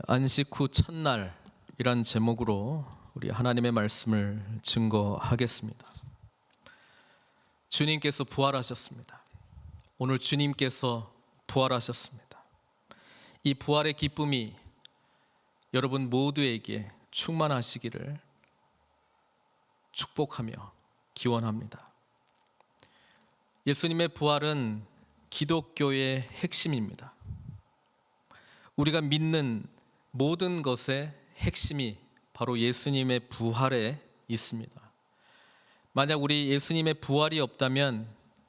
안식 후 첫날이란 제목으로 우리 하나님의 말씀을 증거하겠습니다. 주님께서 부활하셨습니다. 오늘 주님께서 부활하셨습니다. 이 부활의 기쁨이 여러분 모두에게 충만하시기를 축복하며 기원합니다. 예수님의 부활은 기독교의 핵심입니다. 우리가 믿는 모든 것의 핵심이 바로 예수님의 부활에 있습니다. 만약 우리 예수님의 부활이 없다면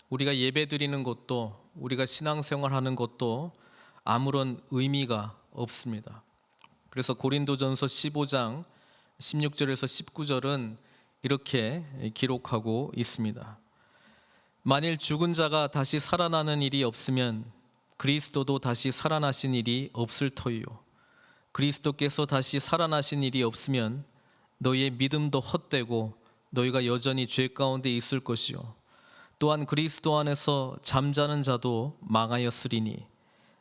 우리가 예배드리는 것도, 우리가 신앙생활하는 것도 아무런 의미가 없습니다. 그래서 고린도전서 15장 16절에서 19절은 이렇게 기록하고 있습니다. 만일 죽은 자가 다시 살아나는 일이 없으면 그리스도도 다시 살아나신 일이 없을 터이요, 그리스도께서 다시 살아나신 일이 없으면 너희의 믿음도 헛되고 너희가 여전히 죄 가운데 있을 것이요, 또한 그리스도 안에서 잠자는 자도 망하였으리니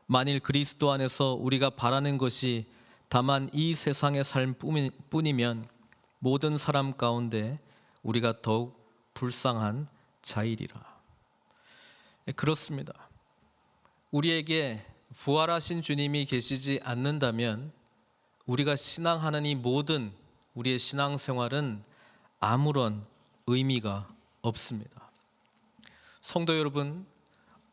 만일 그리스도 안에서 우리가 바라는 것이 다만 이 세상의 삶 뿐이면 모든 사람 가운데 우리가 더욱 불쌍한 자이리라. 그렇습니다. 우리에게 부활하신 주님이 계시지 않는다면 우리가 신앙하는 이 모든 우리의 신앙생활은 아무런 의미가 없습니다. 성도 여러분,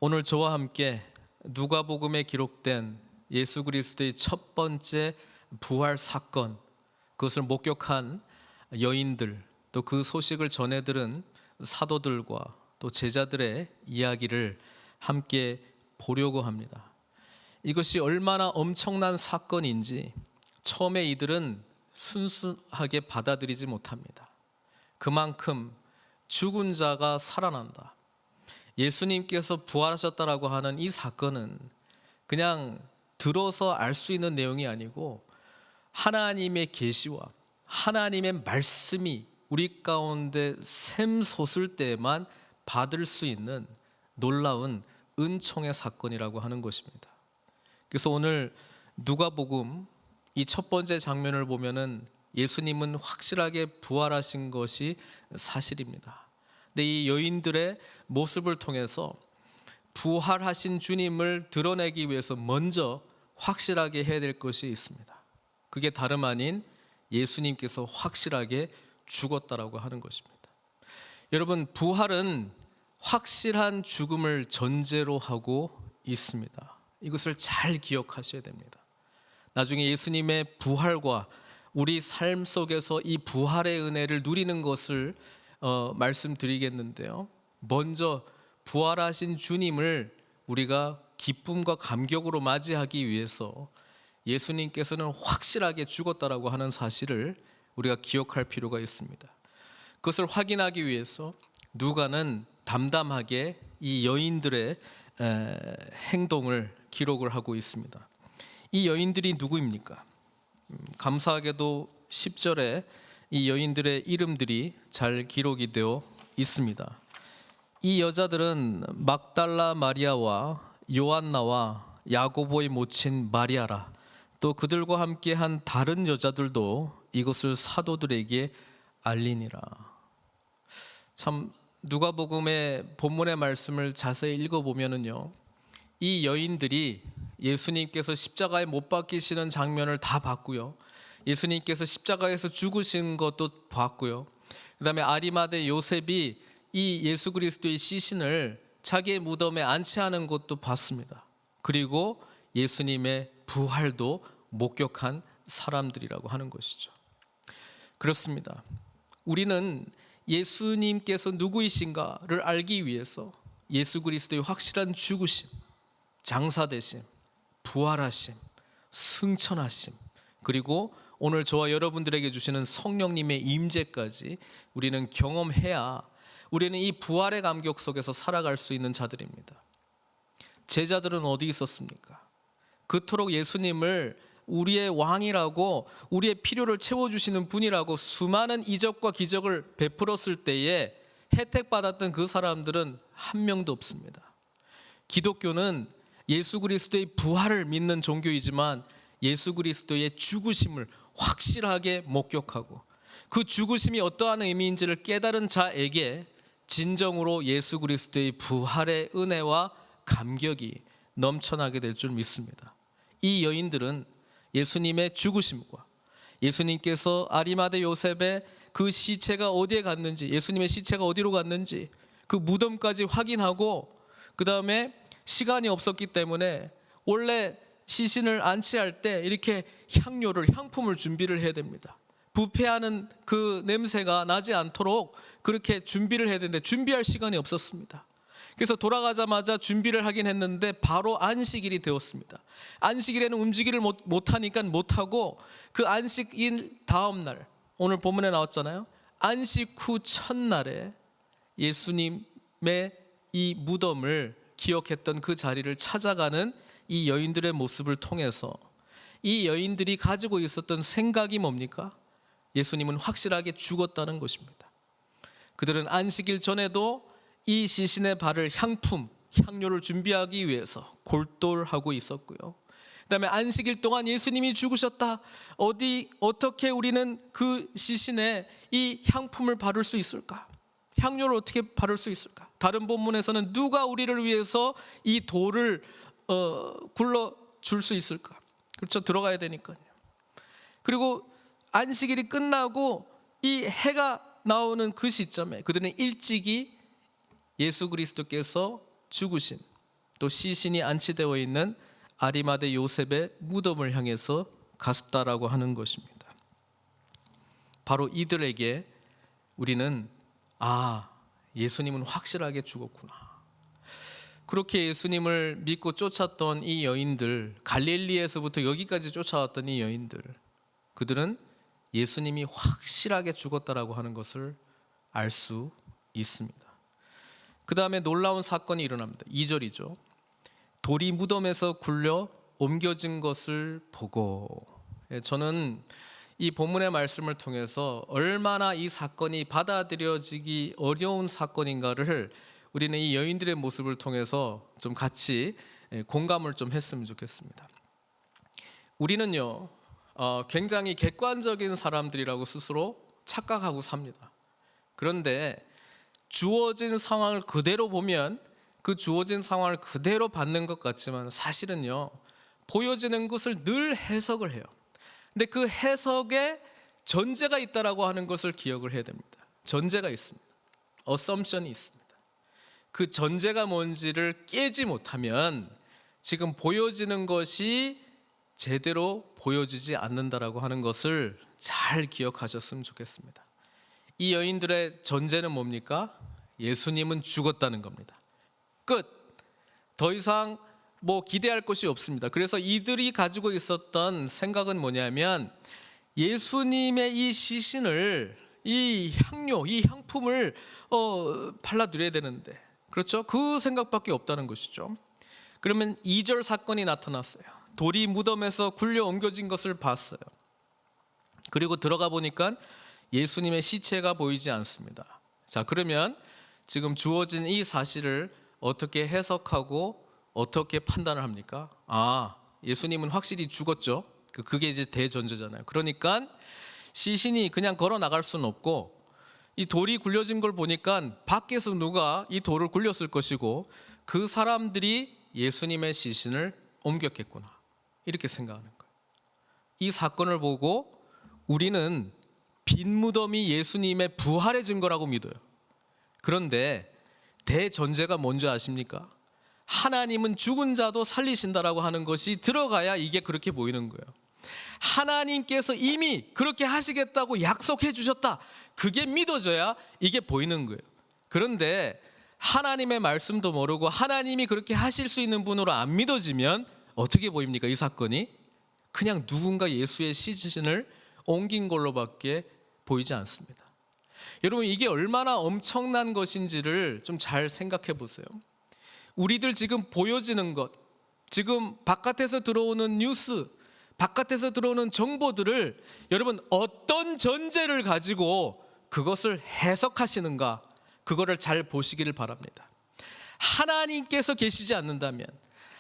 오늘 저와 함께 누가복음에 기록된 예수 그리스도의 첫 번째 부활 사건, 그것을 목격한 여인들, 또 그 소식을 전해 들은 사도들과 또 제자들의 이야기를 함께 보려고 합니다. 이것이 얼마나 엄청난 사건인지 처음에 이들은 순수하게 받아들이지 못합니다. 그만큼 죽은 자가 살아난다, 예수님께서 부활하셨다라고 하는 이 사건은 그냥 들어서 알 수 있는 내용이 아니고 하나님의 계시와 하나님의 말씀이 우리 가운데 샘솟을 때에만 받을 수 있는 놀라운 은총의 사건이라고 하는 것입니다. 그래서 오늘 누가복음 이 첫 번째 장면을 보면은 예수님은 확실하게 부활하신 것이 사실입니다. 근데 이 여인들의 모습을 통해서 부활하신 주님을 드러내기 위해서 먼저 확실하게 해야 될 것이 있습니다. 그게 다름 아닌 예수님께서 확실하게 죽었다라고 하는 것입니다. 여러분, 부활은 확실한 죽음을 전제로 하고 있습니다. 이것을 잘 기억하셔야 됩니다. 나중에 예수님의 부활과 우리 삶 속에서 이 부활의 은혜를 누리는 것을 말씀드리겠는데요. 먼저 부활하신 주님을 우리가 기쁨과 감격으로 맞이하기 위해서 예수님께서는 확실하게 죽었다라고 하는 사실을 우리가 기억할 필요가 있습니다. 그것을 확인하기 위해서 누가는 담담하게 이 여인들의 행동을 기록을 하고 있습니다. 이 여인들이 누구입니까? 감사하게도 10절에 이 여인들의 이름들이 잘 기록이 되어 있습니다. 이 여자들은 막달라 마리아와 요한나와 야고보의 모친 마리아라, 또 그들과 함께한 다른 여자들도 이것을 사도들에게 알리니라. 참, 누가복음의 본문의 말씀을 자세히 읽어보면은요, 이 여인들이 예수님께서 십자가에 못 박히시는 장면을 다 봤고요, 예수님께서 십자가에서 죽으신 것도 봤고요, 그 다음에 아리마대 요셉이 이 예수 그리스도의 시신을 자기의 무덤에 안치하는 것도 봤습니다. 그리고 예수님의 부활도 목격한 사람들이라고 하는 것이죠. 그렇습니다. 우리는 예수님께서 누구이신가를 알기 위해서 예수 그리스도의 확실한 죽으심, 장사되심, 부활하심, 승천하심, 그리고 오늘 저와 여러분들에게 주시는 성령님의 임재까지 우리는 경험해야 우리는 이 부활의 감격 속에서 살아갈 수 있는 자들입니다. 제자들은 어디 있었습니까? 그토록 예수님을 우리의 왕이라고, 우리의 필요를 채워주시는 분이라고 수많은 이적과 기적을 베풀었을 때에 혜택받았던 그 사람들은 한 명도 없습니다. 기독교는 예수 그리스도의 부활을 믿는 종교이지만 예수 그리스도의 죽으심을 확실하게 목격하고 그 죽으심이 어떠한 의미인지를 깨달은 자에게 진정으로 예수 그리스도의 부활의 은혜와 감격이 넘쳐나게 될 줄 믿습니다. 이 여인들은 예수님의 죽으심과 예수님께서 아리마대 요셉의 그 시체가 어디에 갔는지, 예수님의 시체가 어디로 갔는지 그 무덤까지 확인하고, 그 다음에 시간이 없었기 때문에 원래 시신을 안치할 때 이렇게 향품을 준비를 해야 됩니다. 부패하는 그 냄새가 나지 않도록 그렇게 준비를 해야 되는데 준비할 시간이 없었습니다. 그래서 돌아가자마자 준비를 하긴 했는데 바로 안식일이 되었습니다. 안식일에는 움직이를 못하니까 못하고, 그 안식일 다음 날, 오늘 본문에 나왔잖아요. 안식 후 첫날에 예수님의 이 무덤을 기억했던 그 자리를 찾아가는 이 여인들의 모습을 통해서 이 여인들이 가지고 있었던 생각이 뭡니까? 예수님은 확실하게 죽었다는 것입니다. 그들은 안식일 전에도 이 시신의 발을 향료를 준비하기 위해서 골똘하고 있었고요. 그다음에 안식일 동안 예수님이 죽으셨다. 어떻게 우리는 그 시신에 이 향품을 바를 수 있을까? 향료를 어떻게 바를 수 있을까? 다른 본문에서는 누가 우리를 위해서 이 돌을 굴러 줄 수 있을까? 그렇죠. 들어가야 되니까요. 그리고 안식일이 끝나고 이 해가 나오는 그 시점에 그들은 일찍이 예수 그리스도께서 죽으신, 또 시신이 안치되어 있는 아리마대 요셉의 무덤을 향해서 갔다라고 하는 것입니다. 바로 이들에게 우리는 예수님은 확실하게 죽었구나. 그렇게 예수님을 믿고 쫓았던 이 여인들, 갈릴리에서부터 여기까지 쫓아왔던 이 여인들, 그들은 예수님이 확실하게 죽었다라고 하는 것을 알 수 있습니다. 그 다음에 놀라운 사건이 일어납니다. 2절이죠. 돌이 무덤에서 굴려 옮겨진 것을 보고. 저는 이 본문의 말씀을 통해서 얼마나 이 사건이 받아들여지기 어려운 사건인가를 우리는 이 여인들의 모습을 통해서 좀 같이 공감을 좀 했으면 좋겠습니다. 우리는요, 굉장히 객관적인 사람들이라고 스스로 착각하고 삽니다. 그런데 주어진 상황을 그대로 보면 그 주어진 상황을 그대로 받는 것 같지만 사실은요, 보여지는 것을 늘 해석을 해요. 근데 그 해석에 전제가 있다라고 하는 것을 기억을 해야 됩니다. 전제가 있습니다. assumption이 있습니다. 그 전제가 뭔지를 깨지 못하면 지금 보여지는 것이 제대로 보여지지 않는다라고 하는 것을 잘 기억하셨으면 좋겠습니다. 이 여인들의 전제는 뭡니까? 예수님은 죽었다는 겁니다. 끝. 더 이상 기대할 것이 없습니다. 그래서 이들이 가지고 있었던 생각은 뭐냐면 예수님의 이 시신을, 이 향료, 이 향품을 발라드려야 되는데, 그렇죠? 그 생각밖에 없다는 것이죠. 그러면 2절 사건이 나타났어요. 돌이 무덤에서 굴려 옮겨진 것을 봤어요. 그리고 들어가 보니까 예수님의 시체가 보이지 않습니다. 자, 그러면 지금 주어진 이 사실을 어떻게 해석하고 어떻게 판단을 합니까? 예수님은 확실히 죽었죠. 그게 이제 대전제잖아요. 그러니까 시신이 그냥 걸어 나갈 수는 없고, 이 돌이 굴려진 걸 보니까 밖에서 누가 이 돌을 굴렸을 것이고 그 사람들이 예수님의 시신을 옮겼겠구나, 이렇게 생각하는 거예요. 이 사건을 보고 우리는 빈 무덤이 예수님의 부활의 증거라고 믿어요. 그런데 대전제가 뭔지 아십니까? 하나님은 죽은 자도 살리신다라고 하는 것이 들어가야 이게 그렇게 보이는 거예요. 하나님께서 이미 그렇게 하시겠다고 약속해 주셨다, 그게 믿어져야 이게 보이는 거예요. 그런데 하나님의 말씀도 모르고 하나님이 그렇게 하실 수 있는 분으로 안 믿어지면 어떻게 보입니까? 이 사건이 그냥 누군가 예수의 시신을 옮긴 걸로밖에 보이지 않습니다. 여러분, 이게 얼마나 엄청난 것인지를 좀 잘 생각해 보세요. 우리들 지금 보여지는 것, 지금 바깥에서 들어오는 뉴스, 바깥에서 들어오는 정보들을 여러분 어떤 전제를 가지고 그것을 해석하시는가, 그거를 잘 보시기를 바랍니다. 하나님께서 계시지 않는다면,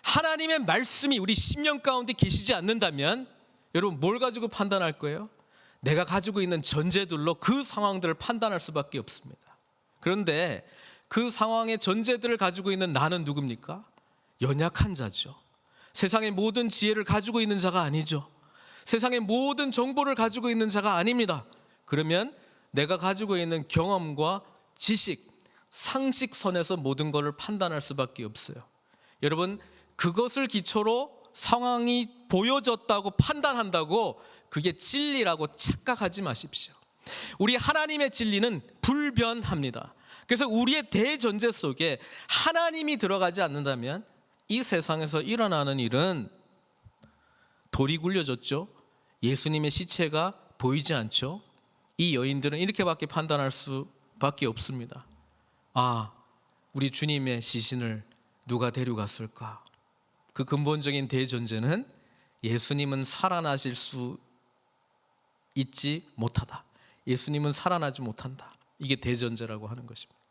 하나님의 말씀이 우리 심령 가운데 계시지 않는다면 여러분 뭘 가지고 판단할 거예요? 내가 가지고 있는 전제들로 그 상황들을 판단할 수밖에 없습니다. 그런데 그 상황의 전제들을 가지고 있는 나는 누굽니까? 연약한 자죠. 세상의 모든 지혜를 가지고 있는 자가 아니죠. 세상의 모든 정보를 가지고 있는 자가 아닙니다. 그러면 내가 가지고 있는 경험과 지식, 상식선에서 모든 것을 판단할 수밖에 없어요. 여러분, 그것을 기초로 상황이 보여졌다고 판단한다고 그게 진리라고 착각하지 마십시오. 우리 하나님의 진리는 불변합니다. 그래서 우리의 대전제 속에 하나님이 들어가지 않는다면 이 세상에서 일어나는 일은 돌이 굴려졌죠. 예수님의 시체가 보이지 않죠. 이 여인들은 이렇게밖에 판단할 수밖에 없습니다. 아, 우리 주님의 시신을 누가 데려갔을까? 그 근본적인 대전제는 예수님은 살아나실 수 있지 못하다. 예수님은 살아나지 못한다. 이게 대전제라고 하는 것입니다.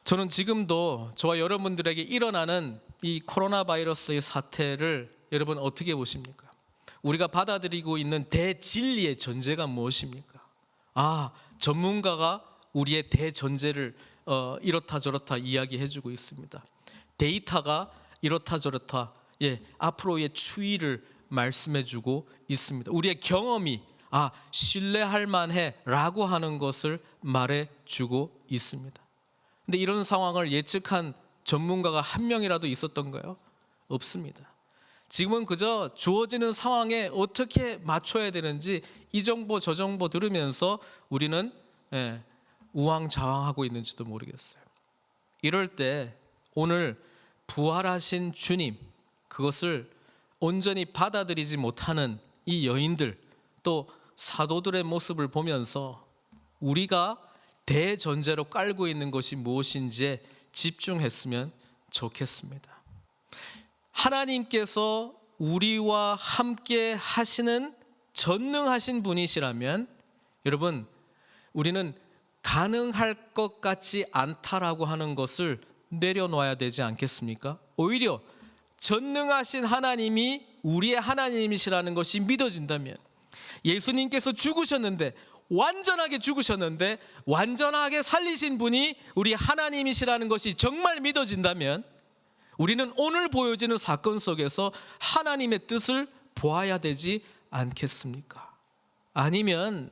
저는 지금도 저와 여러분들에게 일어나는 이 코로나 바이러스의 사태를 여러분 어떻게 보십니까? 우리가 받아들이고 있는 대진리의 전제가 무엇입니까? 아, 전문가가 우리의 대전제를 이렇다 저렇다 이야기해주고 있습니다. 데이터가 이렇다 저렇다 앞으로의 추이를 말씀해주고 있습니다. 우리의 경험이 신뢰할 만해 라고 하는 것을 말해주고 있습니다. 근데 이런 상황을 예측한 전문가가 한 명이라도 있었던가요? 없습니다. 지금은 그저 주어지는 상황에 어떻게 맞춰야 되는지 이 정보 저 정보 들으면서 우리는 우왕좌왕하고 있는지도 모르겠어요. 이럴 때 오늘 부활하신 주님, 그것을 온전히 받아들이지 못하는 이 여인들, 또 사도들의 모습을 보면서 우리가 대전제로 깔고 있는 것이 무엇인지에 집중했으면 좋겠습니다. 하나님께서 우리와 함께 하시는 전능하신 분이시라면 여러분, 우리는 가능할 것 같지 않다라고 하는 것을 내려놓아야 되지 않겠습니까? 오히려 전능하신 하나님이 우리의 하나님이시라는 것이 믿어진다면, 예수님께서 죽으셨는데 완전하게 죽으셨는데 완전하게 살리신 분이 우리 하나님이시라는 것이 정말 믿어진다면 우리는 오늘 보여지는 사건 속에서 하나님의 뜻을 보아야 되지 않겠습니까? 아니면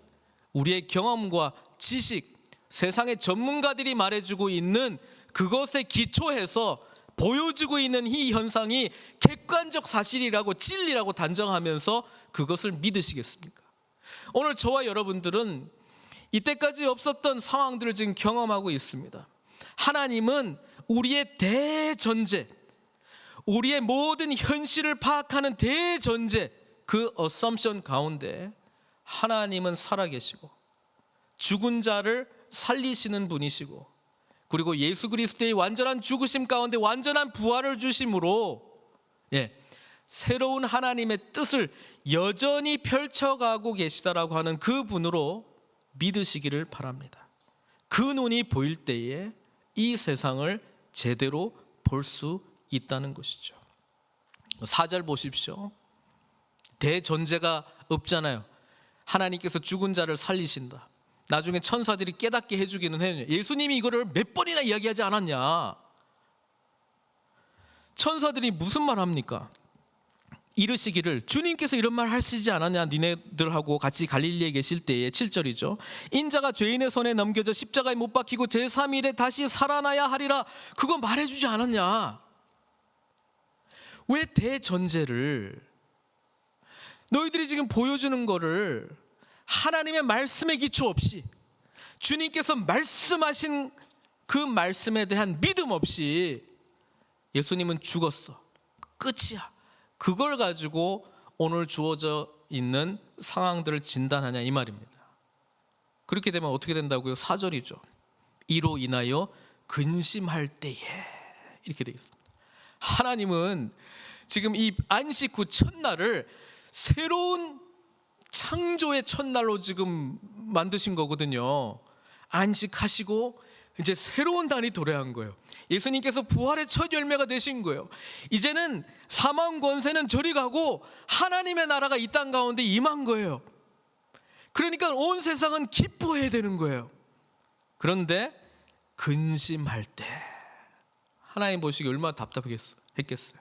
우리의 경험과 지식, 세상의 전문가들이 말해주고 있는 그것에 기초해서 보여주고 있는 이 현상이 객관적 사실이라고 진리라고 단정하면서 그것을 믿으시겠습니까? 오늘 저와 여러분들은 이때까지 없었던 상황들을 지금 경험하고 있습니다. 하나님은 우리의 대전제, 우리의 모든 현실을 파악하는 대전제, 그 어썸션 가운데 하나님은 살아계시고 죽은 자를 살리시는 분이시고, 그리고 예수 그리스도의 완전한 죽으심 가운데 완전한 부활을 주심으로 새로운 하나님의 뜻을 여전히 펼쳐가고 계시다라고 하는 그 분으로 믿으시기를 바랍니다. 그 눈이 보일 때에 이 세상을 제대로 볼 수 있다는 것이죠. 4절 보십시오. 대전제가 없잖아요. 하나님께서 죽은 자를 살리신다. 나중에 천사들이 깨닫게 해주기는 해요. 예수님이 이거를 몇 번이나 이야기하지 않았냐? 천사들이 무슨 말 합니까? 이르시기를, 주님께서 이런 말 하시지 않았냐? 니네들하고 같이 갈릴리에 계실 때에 7절이죠. 인자가 죄인의 손에 넘겨져 십자가에 못 박히고 제3일에 다시 살아나야 하리라. 그거 말해주지 않았냐? 왜 대전제를, 너희들이 지금 보여주는 거를 하나님의 말씀에 기초 없이, 주님께서 말씀하신 그 말씀에 대한 믿음 없이 예수님은 죽었어, 끝이야, 그걸 가지고 오늘 주어져 있는 상황들을 진단하냐 이 말입니다. 그렇게 되면 어떻게 된다고요? 4절이죠. 이로 인하여 근심할 때에, 이렇게 되겠습니다. 하나님은 지금 이 안식 후 첫날을 새로운 창조의 첫날로 지금 만드신 거거든요. 안식하시고 이제 새로운 날이 도래한 거예요. 예수님께서 부활의 첫 열매가 되신 거예요. 이제는 사망 권세는 저리 가고 하나님의 나라가 이 땅 가운데 임한 거예요. 그러니까 온 세상은 기뻐해야 되는 거예요. 그런데 근심할 때 하나님 보시기 얼마나 답답했겠어요.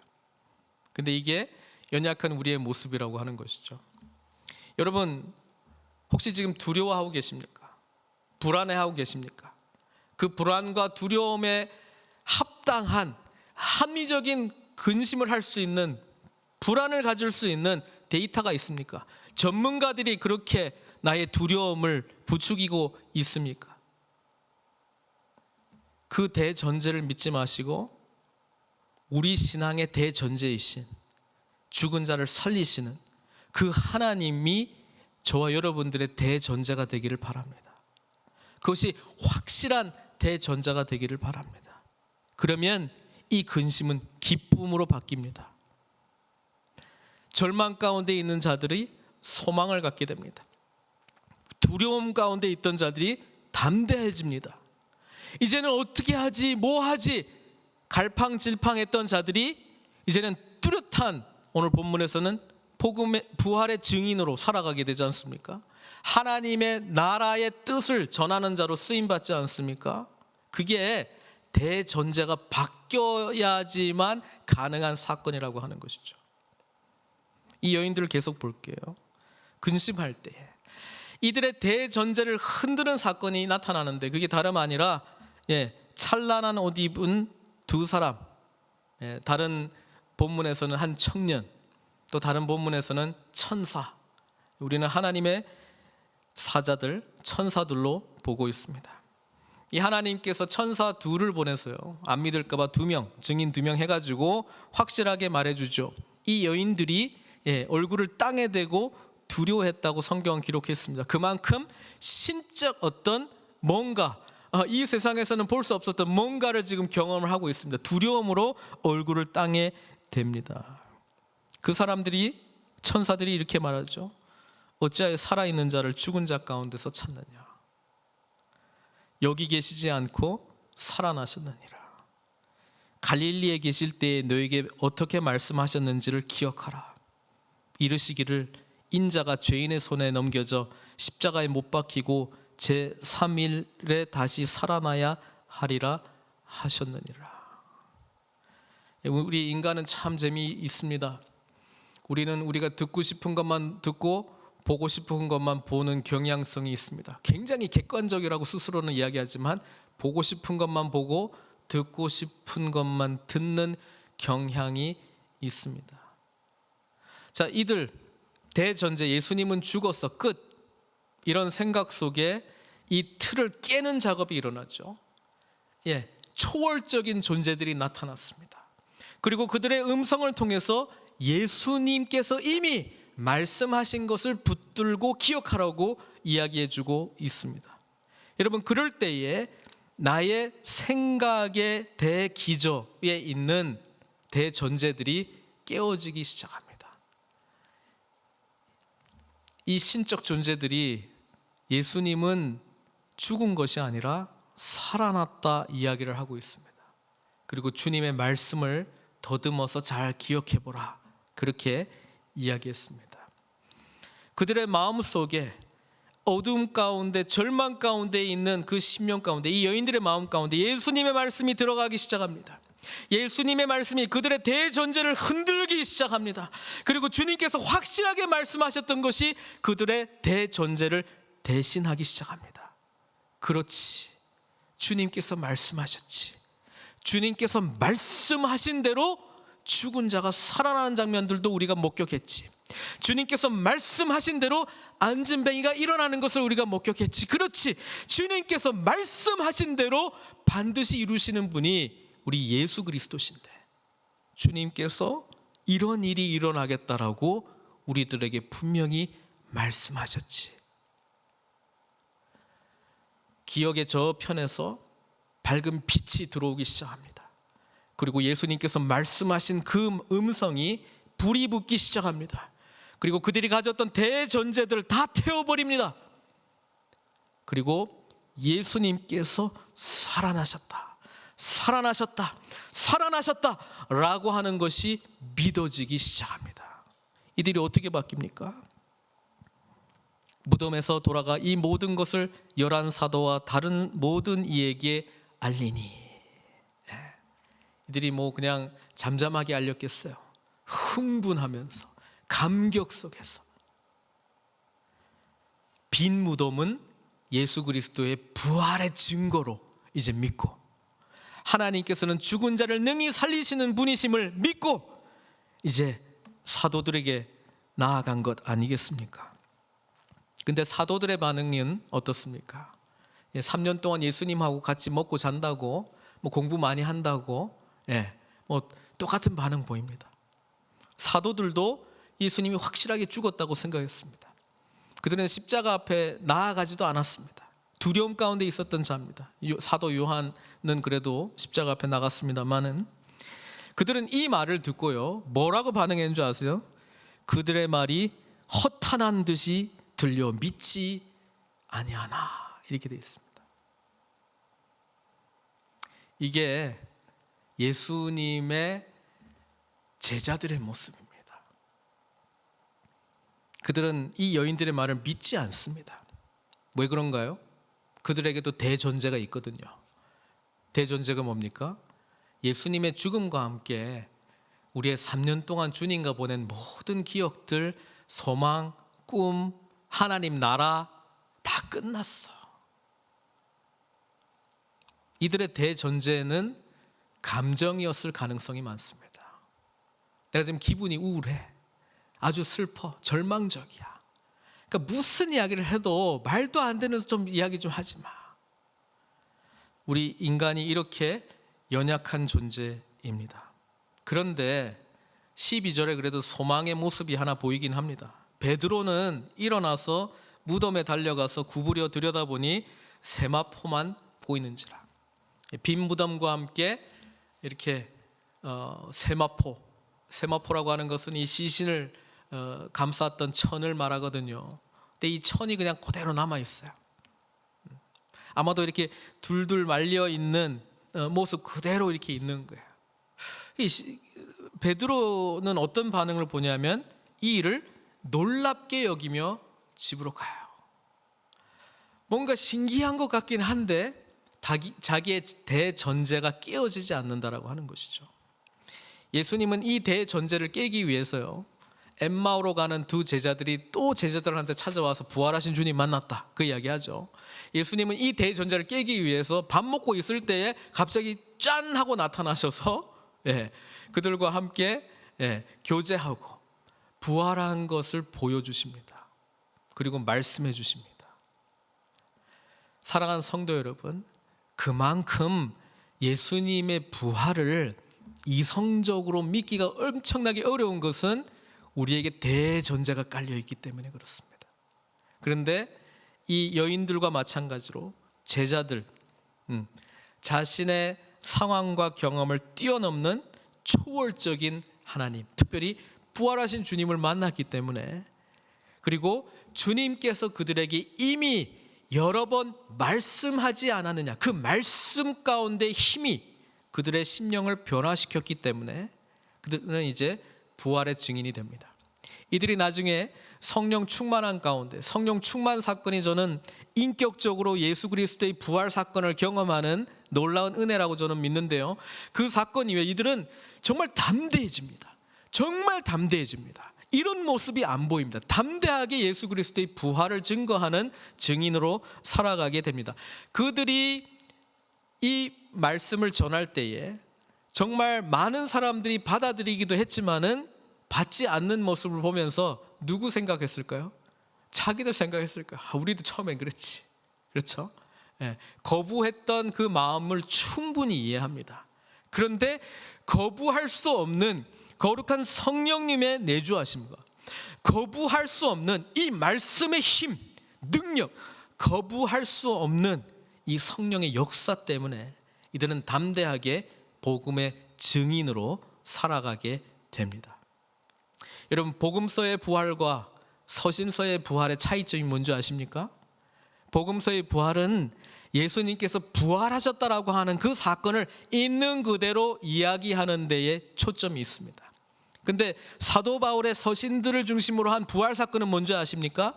근데 이게 연약한 우리의 모습이라고 하는 것이죠. 여러분, 혹시 지금 두려워하고 계십니까? 불안해하고 계십니까? 그 불안과 두려움에 합당한 합리적인 근심을 할 수 있는, 불안을 가질 수 있는 데이터가 있습니까? 전문가들이 그렇게 나의 두려움을 부추기고 있습니까? 그 대전제를 믿지 마시고 우리 신앙의 대전제이신 죽은 자를 살리시는 그 하나님이 저와 여러분들의 대전제가 되기를 바랍니다. 그것이 확실한 대전제가 되기를 바랍니다. 그러면 이 근심은 기쁨으로 바뀝니다. 절망 가운데 있는 자들이 소망을 갖게 됩니다. 두려움 가운데 있던 자들이 담대해집니다. 이제는 어떻게 하지, 뭐 하지 갈팡질팡했던 자들이 이제는 뚜렷한, 오늘 본문에서는 복음의 부활의 증인으로 살아가게 되지 않습니까? 하나님의 나라의 뜻을 전하는 자로 쓰임받지 않습니까? 그게 대전제가 바뀌어야지만 가능한 사건이라고 하는 것이죠. 이 여인들을 계속 볼게요. 근심할 때 이들의 대전제를 흔드는 사건이 나타나는데 그게 다름 아니라 찬란한 옷 입은 두 사람, 다른 본문에서는 한 청년, 또 다른 본문에서는 천사. 우리는 하나님의 사자들, 천사들로 보고 있습니다. 이 하나님께서 천사 둘을 보내서요, 안 믿을까 봐 2명, 증인 2명 해가지고 확실하게 말해주죠. 이 여인들이 얼굴을 땅에 대고 두려워했다고 성경은 기록했습니다. 그만큼 신적 어떤 뭔가, 이 세상에서는 볼 수 없었던 뭔가를 지금 경험을 하고 있습니다. 두려움으로 얼굴을 땅에 댑니다. 그 사람들이, 천사들이 이렇게 말하죠. 어찌하여 살아있는 자를 죽은 자 가운데서 찾느냐. 여기 계시지 않고 살아나셨느니라. 갈릴리에 계실 때에 너에게 어떻게 말씀하셨는지를 기억하라. 이르시기를 인자가 죄인의 손에 넘겨져 십자가에 못 박히고 제3일에 다시 살아나야 하리라 하셨느니라. 우리 인간은 참 재미있습니다. 우리는 우리가 듣고 싶은 것만 듣고 보고 싶은 것만 보는 경향성이 있습니다. 굉장히 객관적이라고 스스로는 이야기하지만 보고 싶은 것만 보고 듣고 싶은 것만 듣는 경향이 있습니다. 자, 이들 대전제, 예수님은 죽었어, 끝, 이런 생각 속에 이 틀을 깨는 작업이 일어나죠. 초월적인 존재들이 나타났습니다. 그리고 그들의 음성을 통해서 예수님께서 이미 말씀하신 것을 붙들고 기억하라고 이야기해주고 있습니다. 여러분, 그럴 때에 나의 생각의 대기저에 있는 대전제들이 깨어지기 시작합니다. 이 신적 존재들이 예수님은 죽은 것이 아니라 살아났다 이야기를 하고 있습니다. 그리고 주님의 말씀을 더듬어서 잘 기억해보라, 그렇게 이야기했습니다. 그들의 마음 속에 어둠 가운데, 절망 가운데 있는 그 심령 가운데, 이 여인들의 마음 가운데 예수님의 말씀이 들어가기 시작합니다. 예수님의 말씀이 그들의 대전제를 흔들기 시작합니다. 그리고 주님께서 확실하게 말씀하셨던 것이 그들의 대전제를 대신하기 시작합니다. 그렇지, 주님께서 말씀하셨지. 주님께서 말씀하신 대로 죽은 자가 살아나는 장면들도 우리가 목격했지. 주님께서 말씀하신 대로 안진뱅이가 일어나는 것을 우리가 목격했지. 그렇지, 주님께서 말씀하신 대로 반드시 이루시는 분이 우리 예수 그리스도신데, 주님께서 이런 일이 일어나겠다라고 우리들에게 분명히 말씀하셨지. 기억의 저편에서 밝은 빛이 들어오기 시작합니다. 그리고 예수님께서 말씀하신 그 음성이 불이 붙기 시작합니다. 그리고 그들이 가졌던 대전제들을 다 태워버립니다. 그리고 예수님께서 살아나셨다, 살아나셨다, 살아나셨다 라고 하는 것이 믿어지기 시작합니다. 이들이 어떻게 바뀝니까? 무덤에서 돌아가 이 모든 것을 11사도와 다른 모든 이에게 알리니. 이들이 뭐 그냥 잠잠하게 알렸겠어요. 흥분하면서 감격 속에서. 빈 무덤은 예수 그리스도의 부활의 증거로 이제 믿고, 하나님께서는 죽은 자를 능히 살리시는 분이심을 믿고 이제 사도들에게 나아간 것 아니겠습니까? 근데 사도들의 반응은 어떻습니까? 3년 동안 예수님하고 같이 먹고 잔다고, 뭐 공부 많이 한다고, 뭐 똑같은 반응 보입니다. 사도들도 예수님이 확실하게 죽었다고 생각했습니다. 그들은 십자가 앞에 나아가지도 않았습니다. 두려움 가운데 있었던 자입니다. 사도 요한은 그래도 십자가 앞에 나갔습니다만은, 그들은 이 말을 듣고요, 뭐라고 반응했는 줄 아세요? 그들의 말이 허탄한 듯이 들려 믿지 아니하나, 이렇게 되어 있습니다. 이게 예수님의 제자들의 모습입니다. 그들은 이 여인들의 말을 믿지 않습니다. 왜 그런가요? 그들에게도 대전제가 있거든요. 대전제가 뭡니까? 예수님의 죽음과 함께 우리의 3년 동안 주님과 보낸 모든 기억들, 소망, 꿈, 하나님 나라 다 끝났어. 이들의 대전제는 감정이었을 가능성이 많습니다. 내가 지금 기분이 우울해, 아주 슬퍼, 절망적이야. 그러니까 무슨 이야기를 해도 말도 안 되는 좀 이야기 좀 하지 마. 우리 인간이 이렇게 연약한 존재입니다. 그런데 12절에 그래도 소망의 모습이 하나 보이긴 합니다. 베드로는 일어나서 무덤에 달려가서 구부려 들여다보니 세마포만 보이는지라. 빈 무덤과 함께 이렇게 세마포라고 하는 것은 이 시신을 감쌌던 천을 말하거든요. 근데 이 천이 그냥 그대로 남아 있어요. 아마도 이렇게 둘둘 말려 있는 모습 그대로 이렇게 있는 거예요. 베드로는 어떤 반응을 보냐면 이 일을 놀랍게 여기며 집으로 가요. 뭔가 신기한 것 같긴 한데 자기의 대전제가 깨어지지 않는다라고 하는 것이죠. 예수님은 이 대전제를 깨기 위해서요, 엠마오로 가는 두 제자들이 또 제자들한테 찾아와서 부활하신 주님 만났다, 그 이야기하죠. 예수님은 이 대전제를 깨기 위해서 밥 먹고 있을 때에 갑자기 짠 하고 나타나셔서 그들과 함께 교제하고 부활한 것을 보여주십니다. 그리고 말씀해 주십니다. 사랑하는 성도 여러분, 그만큼 예수님의 부활을 이성적으로 믿기가 엄청나게 어려운 것은 우리에게 대전제가 깔려있기 때문에 그렇습니다. 그런데 이 여인들과 마찬가지로 제자들, 자신의 상황과 경험을 뛰어넘는 초월적인 하나님, 특별히 부활하신 주님을 만났기 때문에, 그리고 주님께서 그들에게 이미 여러 번 말씀하지 않았느냐, 그 말씀 가운데 힘이 그들의 심령을 변화시켰기 때문에 그들은 이제 부활의 증인이 됩니다. 이들이 나중에 성령 충만한 가운데, 성령 충만 사건이 저는 인격적으로 예수 그리스도의 부활 사건을 경험하는 놀라운 은혜라고 저는 믿는데요, 그 사건 이후에 이들은 정말 담대해집니다. 정말 담대해집니다. 이런 모습이 안 보입니다. 담대하게 예수 그리스도의 부활을 증거하는 증인으로 살아가게 됩니다. 그들이 이 말씀을 전할 때에 정말 많은 사람들이 받아들이기도 했지만은 받지 않는 모습을 보면서 누구 생각했을까요? 자기들 생각했을까요? 우리도 처음엔 그랬지. 그렇죠? 거부했던 그 마음을 충분히 이해합니다. 그런데 거부할 수 없는 거룩한 성령님의 내주하심과 거부할 수 없는 이 말씀의 힘, 능력, 거부할 수 없는 이 성령의 역사 때문에 이들은 담대하게 복음의 증인으로 살아가게 됩니다. 여러분, 복음서의 부활과 서신서의 부활의 차이점이 뭔지 아십니까? 복음서의 부활은 예수님께서 부활하셨다라고 하는 그 사건을 있는 그대로 이야기하는 데에 초점이 있습니다. 근데 사도 바울의 서신들을 중심으로 한 부활 사건은 뭔지 아십니까?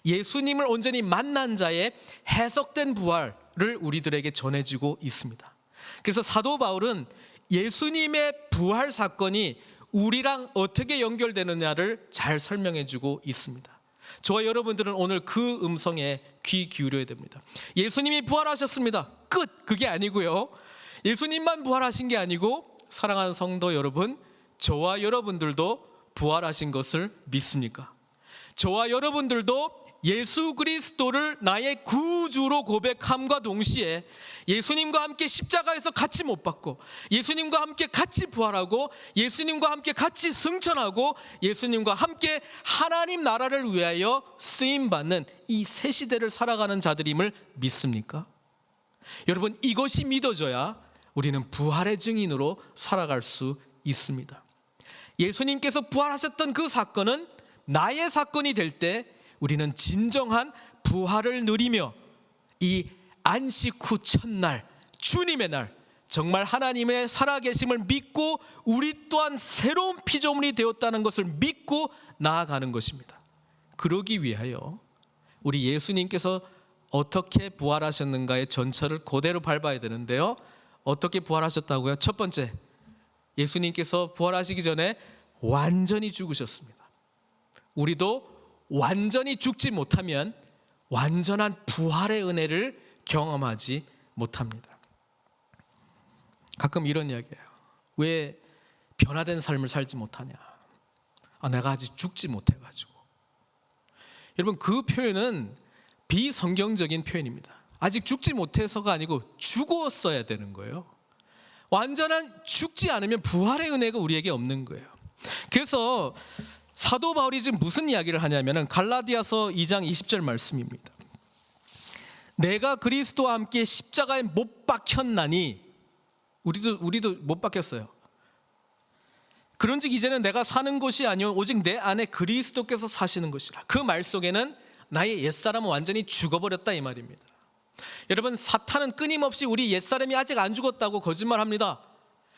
예수님을 온전히 만난 자의 해석된 부활을 우리들에게 전해지고 있습니다. 그래서 사도 바울은 예수님의 부활 사건이 우리랑 어떻게 연결되느냐를 잘 설명해주고 있습니다. 저와 여러분들은 오늘 그 음성에 귀 기울여야 됩니다. 예수님이 부활하셨습니다. 끝! 그게 아니고요. 예수님만 부활하신 게 아니고 사랑하는 성도 여러분, 저와 여러분들도 부활하신 것을 믿습니까? 저와 여러분들도 예수 그리스도를 나의 구주로 고백함과 동시에 예수님과 함께 십자가에서 같이 못 박고 예수님과 함께 같이 부활하고 예수님과 함께 같이 승천하고 예수님과 함께 하나님 나라를 위하여 쓰임받는 이 새 시대를 살아가는 자들임을 믿습니까? 여러분, 이것이 믿어져야 우리는 부활의 증인으로 살아갈 수 있습니다. 예수님께서 부활하셨던 그 사건은 나의 사건이 될 때 우리는 진정한 부활을 누리며 이 안식 후 첫날, 주님의 날, 정말 하나님의 살아계심을 믿고 우리 또한 새로운 피조물이 되었다는 것을 믿고 나아가는 것입니다. 그러기 위하여 우리 예수님께서 어떻게 부활하셨는가의 전철을 그대로 밟아야 되는데요. 어떻게 부활하셨다고요? 첫 번째, 예수님께서 부활하시기 전에 완전히 죽으셨습니다. 우리도 완전히 죽지 못하면 완전한 부활의 은혜를 경험하지 못합니다. 가끔 이런 이야기예요. 왜 변화된 삶을 살지 못하냐? 내가 아직 죽지 못해가지고. 여러분, 그 표현은 비성경적인 표현입니다. 아직 죽지 못해서가 아니고 죽었어야 되는 거예요. 완전한 죽지 않으면 부활의 은혜가 우리에게 없는 거예요. 그래서 사도 바울이 지금 무슨 이야기를 하냐면은 갈라디아서 2장 20절 말씀입니다. 내가 그리스도와 함께 십자가에 못 박혔나니, 우리도 못 박혔어요. 그런즉 이제는 내가 사는 것이 아니요 오직 내 안에 그리스도께서 사시는 것이라. 그 말 속에는 나의 옛사람은 완전히 죽어버렸다 이 말입니다. 여러분, 사탄은 끊임없이 우리 옛사람이 아직 안 죽었다고 거짓말합니다.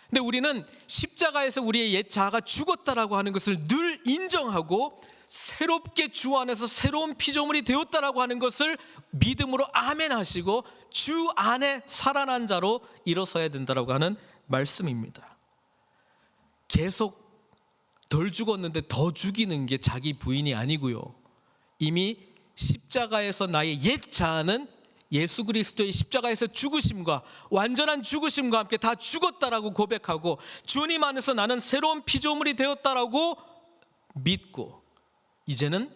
근데 우리는 십자가에서 우리의 옛 자아가 죽었다라고 하는 것을 늘 인정하고 새롭게 주 안에서 새로운 피조물이 되었다라고 하는 것을 믿음으로 아멘 하시고 주 안에 살아난 자로 일어서야 된다라고 하는 말씀입니다. 계속 덜 죽었는데 더 죽이는 게 자기 부인이 아니고요. 이미 십자가에서 나의 옛 자아는 예수 그리스도의 십자가에서 죽으심과 완전한 죽으심과 함께 다 죽었다라고 고백하고 주님 안에서 나는 새로운 피조물이 되었다라고 믿고 이제는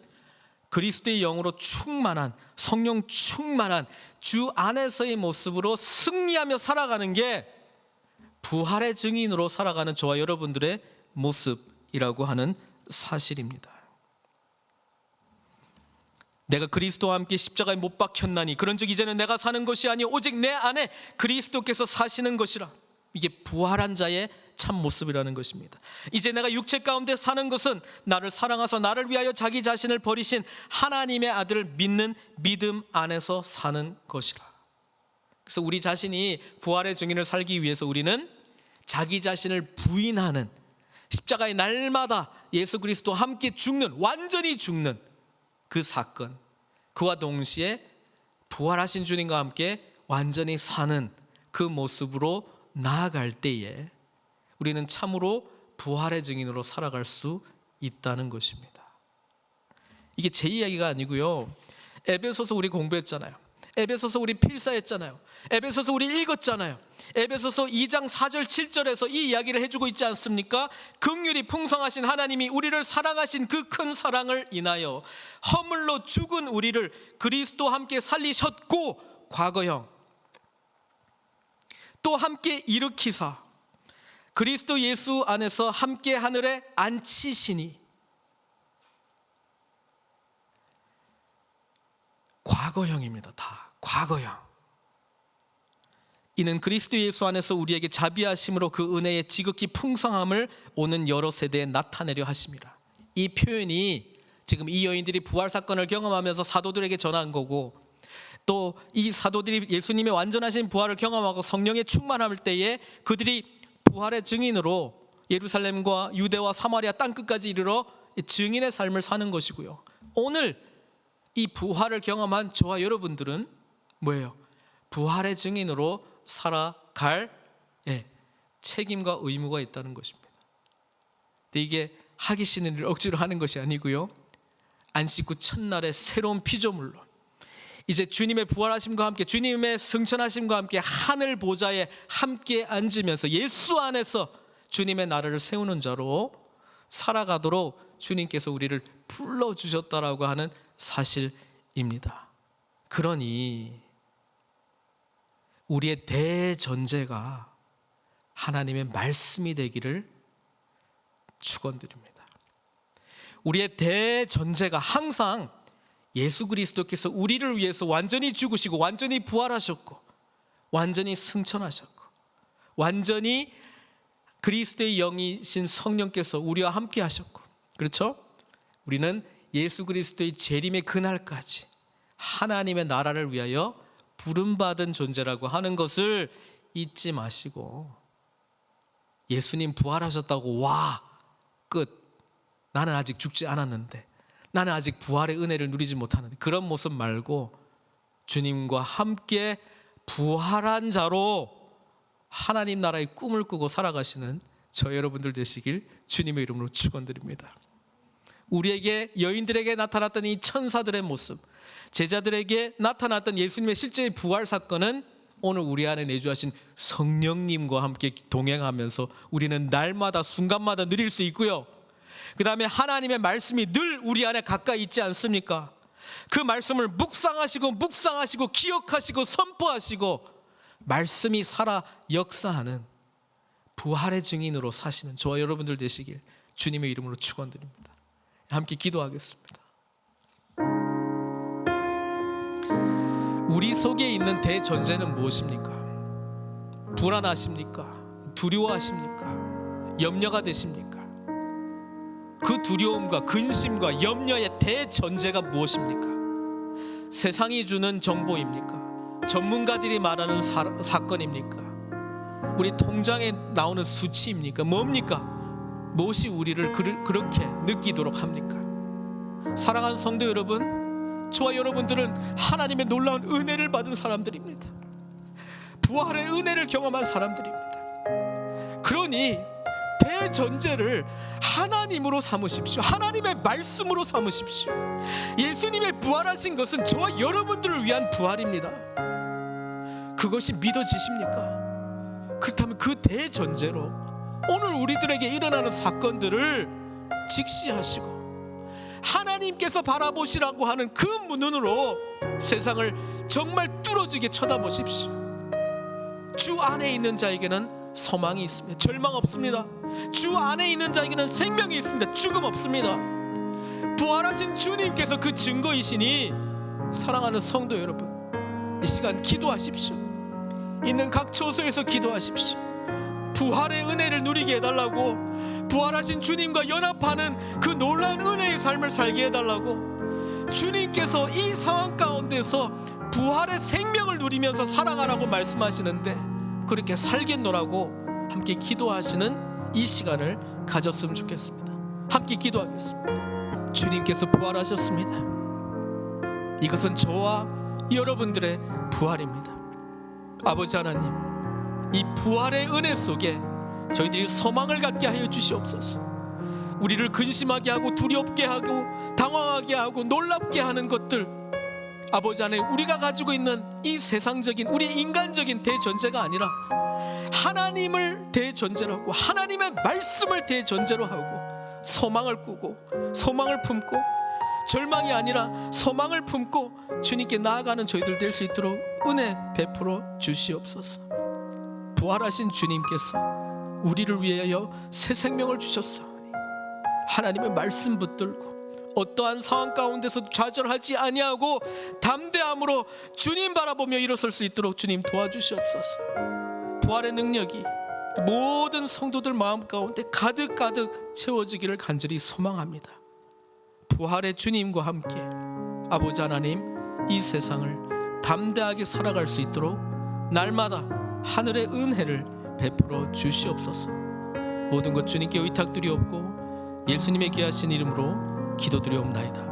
그리스도의 영으로 충만한, 성령 충만한 주 안에서의 모습으로 승리하며 살아가는 게 부활의 증인으로 살아가는 저와 여러분들의 모습이라고 하는 사실입니다. 내가 그리스도와 함께 십자가에 못 박혔나니 그런즉 이제는 내가 사는 것이 아니요 오직 내 안에 그리스도께서 사시는 것이라. 이게 부활한 자의 참 모습이라는 것입니다. 이제 내가 육체 가운데 사는 것은 나를 사랑하사 나를 위하여 자기 자신을 버리신 하나님의 아들을 믿는 믿음 안에서 사는 것이라. 그래서 우리 자신이 부활의 증인을 살기 위해서 우리는 자기 자신을 부인하는, 십자가의 날마다 예수 그리스도와 함께 죽는, 완전히 죽는 그 사건, 그와 동시에 부활하신 주님과 함께 완전히 사는 그 모습으로 나아갈 때에 우리는 참으로 부활의 증인으로 살아갈 수 있다는 것입니다. 이게 제 이야기가 아니고요, 에베소서 우리 공부했잖아요. 에베소서 우리 필사했잖아요. 에베소서 우리 읽었잖아요. 에베소서 2장 4절 7절에서 이 이야기를 해주고 있지 않습니까? 긍휼이 풍성하신 하나님이 우리를 사랑하신 그 큰 사랑을 인하여 허물로 죽은 우리를 그리스도와 함께 살리셨고, 과거형 또 함께 일으키사 그리스도 예수 안에서 함께 하늘에 앉히시니. 과거형입니다. 다 과거형. 이는 그리스도 예수 안에서 우리에게 자비하심으로 그 은혜의 지극히 풍성함을 오는 여러 세대에 나타내려 하심이라. 이 표현이 지금 이 여인들이 부활 사건을 경험하면서 사도들에게 전한 거고, 또 이 사도들이 예수님의 완전하신 부활을 경험하고 성령의 충만할 때에 그들이 부활의 증인으로 예루살렘과 유대와 사마리아 땅끝까지 이르러 증인의 삶을 사는 것이고요. 오늘 이 부활을 경험한 저와 여러분들은 뭐예요? 부활의 증인으로 살아갈 책임과 의무가 있다는 것입니다. 근데 이게 하기 싫은 일을 억지로 하는 것이 아니고요, 안식구 첫날의 새로운 피조물로 이제 주님의 부활하심과 함께, 주님의 승천하심과 함께 하늘 보좌에 함께 앉으면서 예수 안에서 주님의 나라를 세우는 자로 살아가도록 주님께서 우리를 불러주셨다라고 하는 사실입니다. 그러니 우리의 대전제가 하나님의 말씀이 되기를 축원드립니다. 우리의 대전제가 항상 예수 그리스도께서 우리를 위해서 완전히 죽으시고 완전히 부활하셨고 완전히 승천하셨고 완전히 그리스도의 영이신 성령께서 우리와 함께 하셨고, 그렇죠? 우리는 예수 그리스도의 재림의 그날까지 하나님의 나라를 위하여 부름받은 존재라고 하는 것을 잊지 마시고, 예수님 부활하셨다고 와 끝, 나는 아직 죽지 않았는데, 나는 아직 부활의 은혜를 누리지 못하는데, 그런 모습 말고 주님과 함께 부활한 자로 하나님 나라의 꿈을 꾸고 살아가시는 저 여러분들 되시길 주님의 이름으로 축원드립니다. 우리에게, 여인들에게 나타났던 이 천사들의 모습, 제자들에게 나타났던 예수님의 실제의 부활 사건은 오늘 우리 안에 내주하신 성령님과 함께 동행하면서 우리는 날마다 순간마다 누릴 수 있고요, 그 다음에 하나님의 말씀이 늘 우리 안에 가까이 있지 않습니까? 그 말씀을 묵상하시고 기억하시고 선포하시고 말씀이 살아 역사하는 부활의 증인으로 사시는 저와 여러분들 되시길 주님의 이름으로 축원드립니다. 함께 기도하겠습니다. 우리 속에 있는 대전제는 무엇입니까? 불안하십니까? 두려워하십니까? 염려가 되십니까? 그 두려움과 근심과 염려의 대전제가 무엇입니까? 세상이 주는 정보입니까? 전문가들이 말하는 사건입니까? 우리 통장에 나오는 수치입니까? 뭡니까? 무엇이 우리를 그렇게 느끼도록 합니까? 사랑하는 성도 여러분, 저와 여러분들은 하나님의 놀라운 은혜를 받은 사람들입니다. 부활의 은혜를 경험한 사람들입니다. 그러니 대전제를 하나님으로 삼으십시오. 하나님의 말씀으로 삼으십시오. 예수님의 부활하신 것은 저와 여러분들을 위한 부활입니다. 그것이 믿어지십니까? 그렇다면 그 대전제로 오늘 우리들에게 일어나는 사건들을 직시하시고 하나님께서 바라보시라고 하는 그 눈으로 세상을 정말 뚫어지게 쳐다보십시오. 주 안에 있는 자에게는 소망이 있습니다. 절망 없습니다. 주 안에 있는 자에게는 생명이 있습니다. 죽음 없습니다. 부활하신 주님께서 그 증거이시니 사랑하는 성도 여러분, 이 시간 기도하십시오. 있는 각 처소에서 기도하십시오. 부활의 은혜를 누리게 해달라고, 부활하신 주님과 연합하는 그 놀라운 은혜의 삶을 살게 해달라고, 주님께서 이 상황 가운데서 부활의 생명을 누리면서 살아가라고 말씀하시는데 그렇게 살겠노라고 함께 기도하시는 이 시간을 가졌으면 좋겠습니다. 함께 기도하겠습니다. 주님께서 부활하셨습니다. 이것은 저와 여러분들의 부활입니다. 아버지 하나님, 이 부활의 은혜 속에 저희들이 소망을 갖게 하여 주시옵소서. 우리를 근심하게 하고 두렵게 하고 당황하게 하고 놀랍게 하는 것들, 아버지 하나님, 우리가 가지고 있는 이 세상적인 우리 인간적인 대전제가 아니라 하나님을 대전제로 하고 하나님의 말씀을 대전제로 하고 소망을 꾸고 소망을 품고 절망이 아니라 소망을 품고 주님께 나아가는 저희들 될 수 있도록 은혜 베풀어 주시옵소서. 부활하신 주님께서 우리를 위하여 새 생명을 주셨사오니 하나님의 말씀 붙들고 어떠한 상황 가운데서 좌절하지 아니하고 담대함으로 주님 바라보며 일어설 수 있도록 주님 도와주시옵소서. 부활의 능력이 모든 성도들 마음 가운데 가득가득 채워지기를 간절히 소망합니다. 부활의 주님과 함께 아버지 하나님, 이 세상을 담대하게 살아갈 수 있도록 날마다 하늘의 은혜를 베풀어 주시옵소서. 모든 것 주님께 의탁드리옵고 예수님의 귀하신 이름으로 기도드리옵나이다.